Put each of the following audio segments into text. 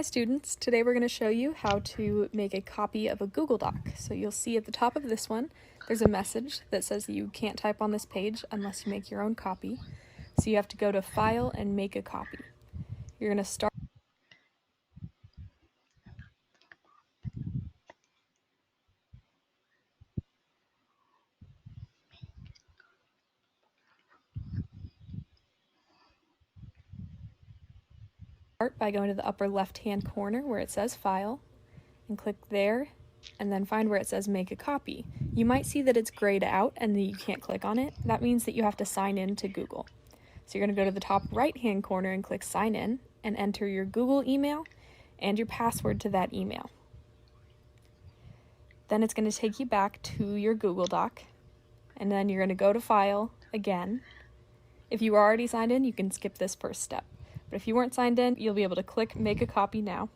Hi students, today we're going to show you how to make a copy of a Google Doc. So you'll see at the top of this one, there's a message that says that you can't type on this page unless you make your own copy. So you have to go to File and Make a Copy. You're going to start by going to the upper left-hand corner where it says File, and click there, and then find where it says Make a Copy. You might see that it's grayed out and that you can't click on it. That means that you have to sign in to Google. So you're going to go to the top right-hand corner and click Sign In, and enter your Google email and your password to that email. Then it's going to take you back to your Google Doc, and then you're going to go to File again. If you are already signed in, you can skip this first step. But if you weren't signed in, you'll be able to click Make a Copy now.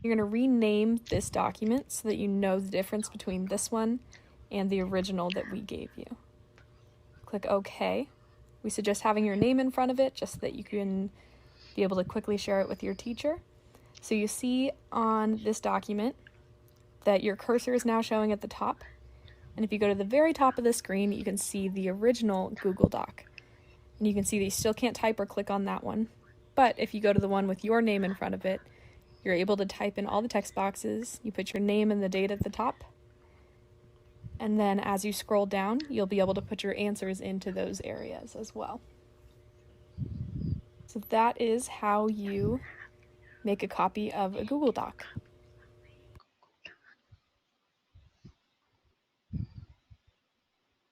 You're going to rename this document so that you know the difference between this one and the original that we gave you. Click OK. We suggest having your name in front of it just so that you can be able to quickly share it with your teacher. So you see on this document that your cursor is now showing at the top. And if you go to the very top of the screen, you can see the original Google Doc. And you can see that you still can't type or click on that one. But if you go to the one with your name in front of it, you're able to type in all the text boxes. You put your name and the date at the top. And then as you scroll down, you'll be able to put your answers into those areas as well. So that is how you make a copy of a Google Doc.